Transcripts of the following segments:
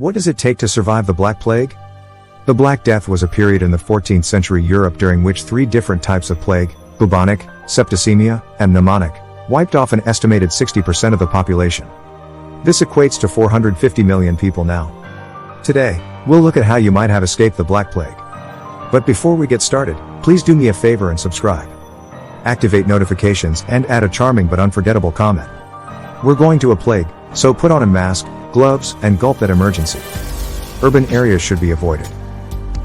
What does it take to survive the Black Plague? The Black Death was a period in the 14th century Europe during which three different types of plague, bubonic, septicemia, and pneumonic, wiped off an estimated 60% of the population. This equates to 450 million people now. Today, we'll look at how you might have escaped the Black Plague. But before we get started, please do me a favor and subscribe. Activate notifications and add a charming but unforgettable comment. We're going to a plague, so put on a mask, gloves, and gulp that emergency. Urban areas should be avoided.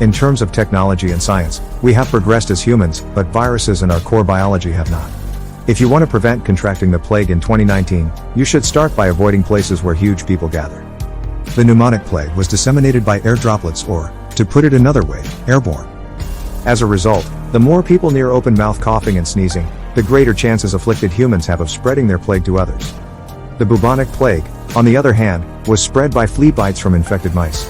In terms of technology and science, we have progressed as humans, but viruses and our core biology have not. If you want to prevent contracting the plague in 2019, you should start by avoiding places where huge people gather. The pneumonic plague was disseminated by air droplets or, to put it another way, airborne. As a result, the more people near open mouth coughing and sneezing, the greater chances afflicted humans have of spreading their plague to others. The bubonic plague, on the other hand, was spread by flea bites from infected mice.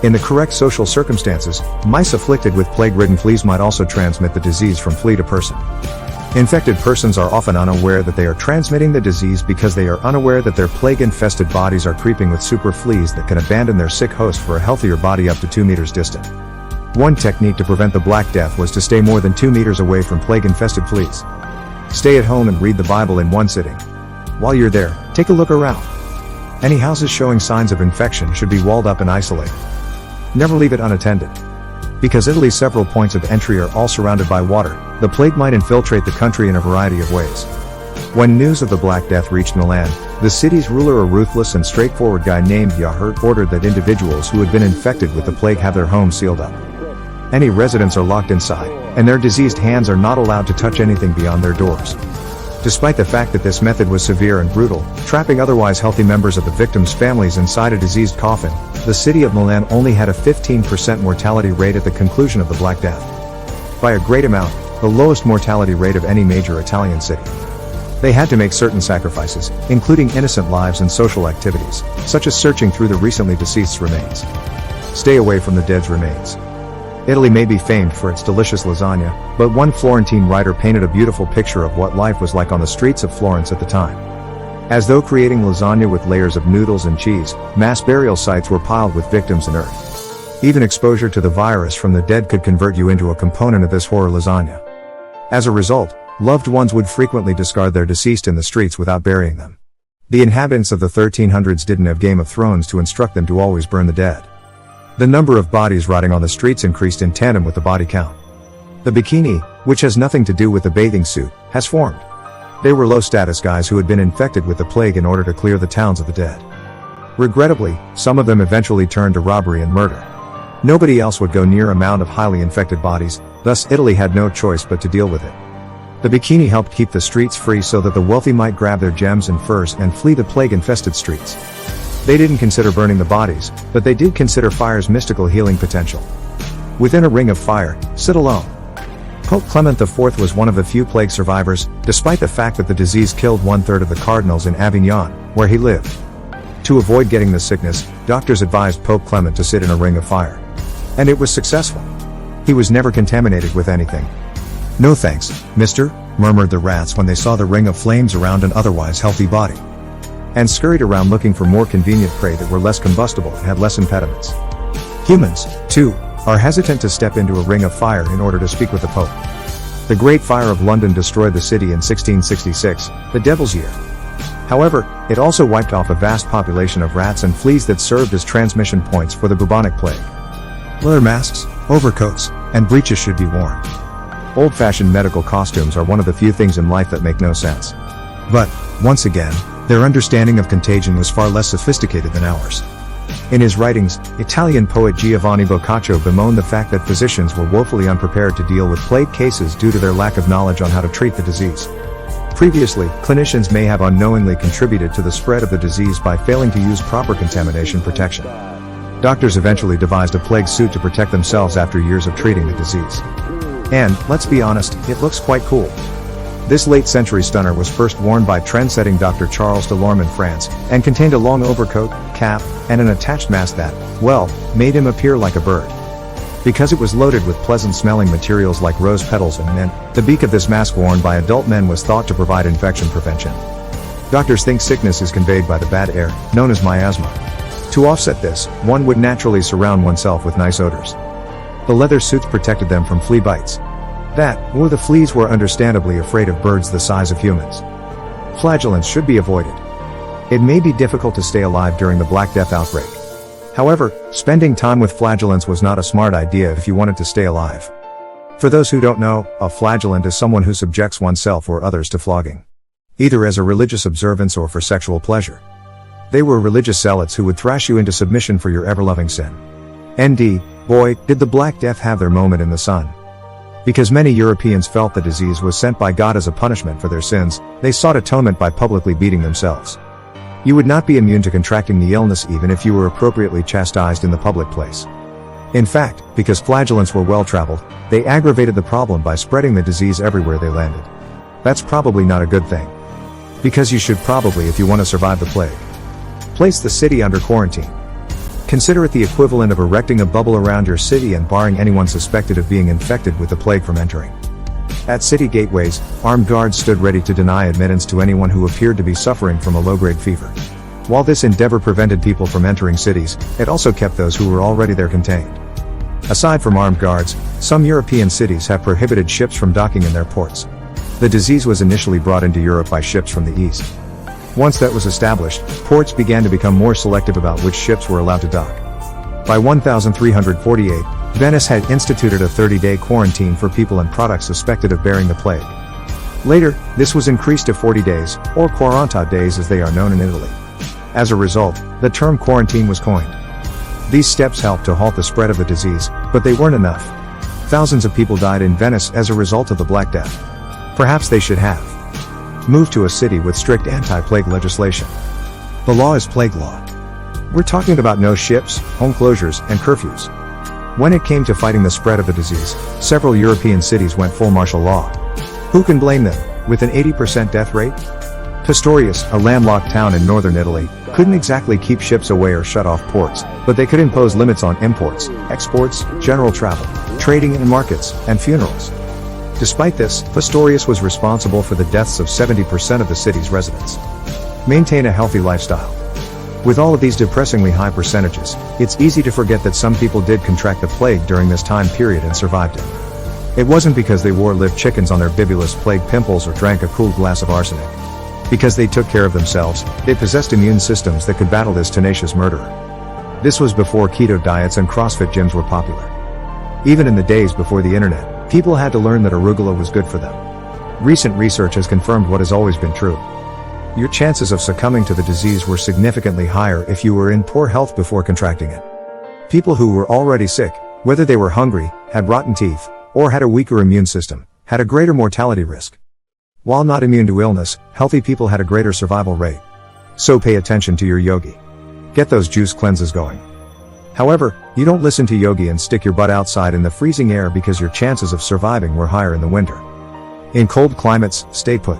In the correct social circumstances, mice afflicted with plague-ridden fleas might also transmit the disease from flea to person. Infected persons are often unaware that they are transmitting the disease because they are unaware that their plague-infested bodies are creeping with super fleas that can abandon their sick host for a healthier body up to 2 meters distant. One technique to prevent the Black Death was to stay more than 2 meters away from plague-infested fleas. Stay at home and read the Bible in one sitting. While you're there, take a look around. Any houses showing signs of infection should be walled up and isolated. Never leave it unattended. Because Italy's several points of entry are all surrounded by water, the plague might infiltrate the country in a variety of ways. When news of the Black Death reached Milan, the city's ruler, a ruthless and straightforward guy named Yahert, ordered that individuals who had been infected with the plague have their homes sealed up. Any residents are locked inside, and their diseased hands are not allowed to touch anything beyond their doors. Despite the fact that this method was severe and brutal, trapping otherwise healthy members of the victims' families inside a diseased coffin, the city of Milan only had a 15% mortality rate at the conclusion of the Black Death. By a great amount, the lowest mortality rate of any major Italian city. They had to make certain sacrifices, including innocent lives and social activities, such as searching through the recently deceased's remains. Stay away from the dead's remains. Italy may be famed for its delicious lasagna, but one Florentine writer painted a beautiful picture of what life was like on the streets of Florence at the time. As though creating lasagna with layers of noodles and cheese, mass burial sites were piled with victims and earth. Even exposure to the virus from the dead could convert you into a component of this horror lasagna. As a result, loved ones would frequently discard their deceased in the streets without burying them. The inhabitants of the 1300s didn't have Game of Thrones to instruct them to always burn the dead. The number of bodies rotting on the streets increased in tandem with the body count. The bikini, which has nothing to do with the bathing suit, has formed. They were low-status guys who had been infected with the plague in order to clear the towns of the dead. Regrettably, some of them eventually turned to robbery and murder. Nobody else would go near a mound of highly infected bodies, thus Italy had no choice but to deal with it. The bikini helped keep the streets free so that the wealthy might grab their gems and furs and flee the plague-infested streets. They didn't consider burning the bodies, but they did consider fire's mystical healing potential. Within a ring of fire, sit alone. Pope Clement IV was one of the few plague survivors, despite the fact that the disease killed 1/3 of the cardinals in Avignon, where he lived. To avoid getting the sickness, doctors advised Pope Clement to sit in a ring of fire. And it was successful. He was never contaminated with anything. "No thanks, mister," murmured the rats when they saw the ring of flames around an otherwise healthy body. And scurried around looking for more convenient prey that were less combustible and had less impediments. Humans, too, are hesitant to step into a ring of fire in order to speak with the Pope. The Great Fire of London destroyed the city in 1666, the Devil's Year. However, it also wiped off a vast population of rats and fleas that served as transmission points for the bubonic plague. Leather masks, overcoats, and breeches should be worn. Old-fashioned medical costumes are one of the few things in life that make no sense. But, once again, their understanding of contagion was far less sophisticated than ours. In his writings, Italian poet Giovanni Boccaccio bemoaned the fact that physicians were woefully unprepared to deal with plague cases due to their lack of knowledge on how to treat the disease. Previously, clinicians may have unknowingly contributed to the spread of the disease by failing to use proper contamination protection. Doctors eventually devised a plague suit to protect themselves after years of treating the disease. And, let's be honest, it looks quite cool. This late-century stunner was first worn by trend-setting Dr. Charles Delorme in France, and contained a long overcoat, cap, and an attached mask that, well, made him appear like a bird. Because it was loaded with pleasant-smelling materials like rose petals and mint, the beak of this mask worn by adult men was thought to provide infection prevention. Doctors think sickness is conveyed by the bad air, known as miasma. To offset this, one would naturally surround oneself with nice odors. The leather suits protected them from flea bites. That, or the fleas were understandably afraid of birds the size of humans. Flagellants should be avoided. It may be difficult to stay alive during the Black Death outbreak. However, spending time with flagellants was not a smart idea if you wanted to stay alive. For those who don't know, a flagellant is someone who subjects oneself or others to flogging, either as a religious observance or for sexual pleasure. They were religious zealots who would thrash you into submission for your ever-loving sin. ND, boy, did the Black Death have their moment in the sun. Because many Europeans felt the disease was sent by God as a punishment for their sins, they sought atonement by publicly beating themselves. You would not be immune to contracting the illness even if you were appropriately chastised in the public place. In fact, because flagellants were well-traveled, they aggravated the problem by spreading the disease everywhere they landed. That's probably not a good thing. Because you should probably, if you want to survive the plague, place the city under quarantine. Consider it the equivalent of erecting a bubble around your city and barring anyone suspected of being infected with the plague from entering. At city gateways, armed guards stood ready to deny admittance to anyone who appeared to be suffering from a low-grade fever. While this endeavor prevented people from entering cities, it also kept those who were already there contained. Aside from armed guards, some European cities have prohibited ships from docking in their ports. The disease was initially brought into Europe by ships from the east. Once that was established, ports began to become more selective about which ships were allowed to dock. By 1348, Venice had instituted a 30-day quarantine for people and products suspected of bearing the plague. Later, this was increased to 40 days, or 40 days as they are known in Italy. As a result, the term quarantine was coined. These steps helped to halt the spread of the disease, but they weren't enough. Thousands of people died in Venice as a result of the Black Death. Perhaps they should have moved to a city with strict anti-plague legislation. The law is plague law. We're talking about no ships, home closures, and curfews. When it came to fighting the spread of the disease, several European cities went full martial law. Who can blame them, with an 80% death rate? Pistorius, a landlocked town in northern Italy, couldn't exactly keep ships away or shut off ports, but they could impose limits on imports, exports, general travel, trading in markets, and funerals. Despite this, Pistorius was responsible for the deaths of 70% of the city's residents. Maintain a healthy lifestyle. With all of these depressingly high percentages, it's easy to forget that some people did contract the plague during this time period and survived it. It wasn't because they wore live chickens on their bibulous plague pimples or drank a cool glass of arsenic. Because they took care of themselves, they possessed immune systems that could battle this tenacious murderer. This was before keto diets and CrossFit gyms were popular. Even in the days before the internet, people had to learn that arugula was good for them. Recent research has confirmed what has always been true. Your chances of succumbing to the disease were significantly higher if you were in poor health before contracting it. People who were already sick, whether they were hungry, had rotten teeth, or had a weaker immune system, had a greater mortality risk. While not immune to illness, healthy people had a greater survival rate. So pay attention to your yogi. Get those juice cleanses going. However, you don't listen to yogi and stick your butt outside in the freezing air because your chances of surviving were higher in the winter. In cold climates, stay put.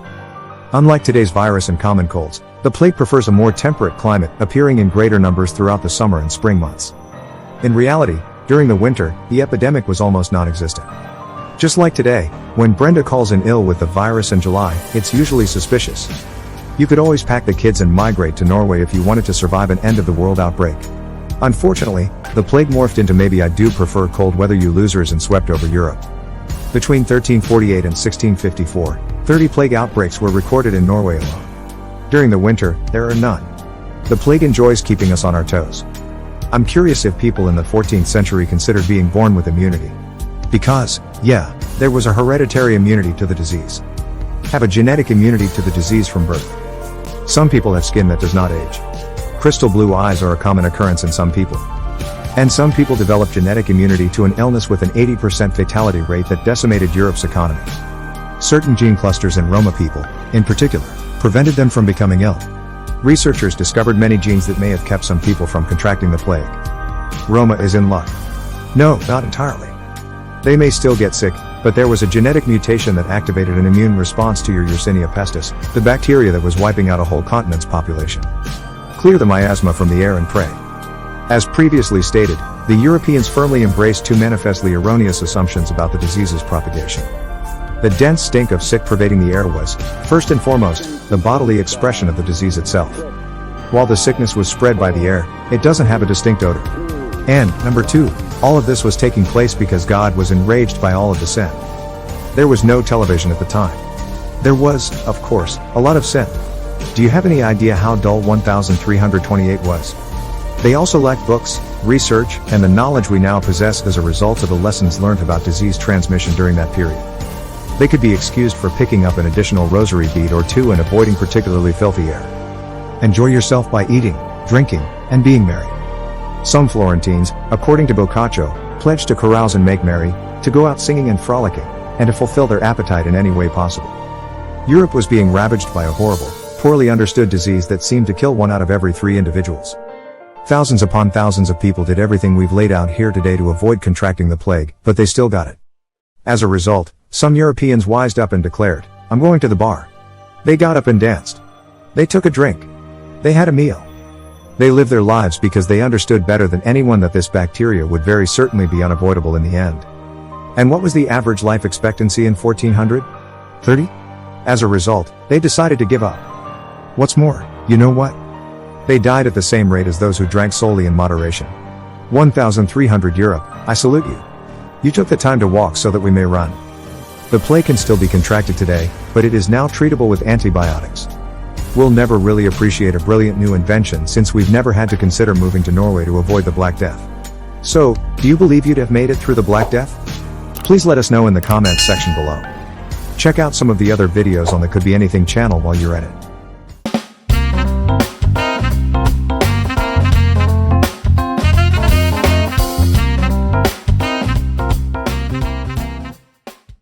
Unlike today's virus and common colds, the plague prefers a more temperate climate, appearing in greater numbers throughout the summer and spring months. In reality, during the winter, the epidemic was almost non-existent. Just like today, when Brenda calls in ill with the virus in July, it's usually suspicious. You could always pack the kids and migrate to Norway if you wanted to survive an end-of-the-world outbreak. Unfortunately, the plague morphed into maybe I do prefer cold weather you losers and swept over Europe. Between 1348 and 1654, 30 plague outbreaks were recorded in Norway alone. During the winter, there are none. The plague enjoys keeping us on our toes. I'm curious if people in the 14th century considered being born with immunity. Because, yeah, there was a hereditary immunity to the disease. Have a genetic immunity to the disease from birth. Some people have skin that does not age. Crystal blue eyes are a common occurrence in some people. And some people develop genetic immunity to an illness with an 80% fatality rate that decimated Europe's economy. Certain gene clusters in Roma people, in particular, prevented them from becoming ill. Researchers discovered many genes that may have kept some people from contracting the plague. Roma is in luck. No, not entirely. They may still get sick, but there was a genetic mutation that activated an immune response to your Yersinia pestis, the bacteria that was wiping out a whole continent's population. Clear the miasma from the air and pray. As previously stated, the Europeans firmly embraced two manifestly erroneous assumptions about the disease's propagation. The dense stink of sick pervading the air was, first and foremost, the bodily expression of the disease itself. While the sickness was spread by the air, it doesn't have a distinct odor. And, number 2, all of this was taking place because God was enraged by all of the sin. There was no television at the time. There was, of course, a lot of sin. Do you have any idea how dull 1328 was? They also lacked books, research, and the knowledge we now possess as a result of the lessons learned about disease transmission during that period. They could be excused for picking up an additional rosary bead or two and avoiding particularly filthy air. Enjoy yourself by eating, drinking, and being merry. Some Florentines, according to Boccaccio, pledged to carouse and make merry, to go out singing and frolicking, and to fulfill their appetite in any way possible. Europe was being ravaged by a horrible, poorly understood disease that seemed to kill 1 out of every 3 individuals. Thousands upon thousands of people did everything we've laid out here today to avoid contracting the plague, but they still got it. As a result, some Europeans wised up and declared, "I'm going to the bar." They got up and danced. They took a drink. They had a meal. They lived their lives because they understood better than anyone that this bacteria would very certainly be unavoidable in the end. And what was the average life expectancy in 1400? 30? As a result, they decided to give up. What's more, you know what? They died at the same rate as those who drank solely in moderation. 1300 Europe, I salute you. You took the time to walk so that we may run. The plague can still be contracted today, but it is now treatable with antibiotics. We'll never really appreciate a brilliant new invention since we've never had to consider moving to Norway to avoid the Black Death. So, do you believe you'd have made it through the Black Death? Please let us know in the comments section below. Check out some of the other videos on the Could Be Anything channel while you're at it.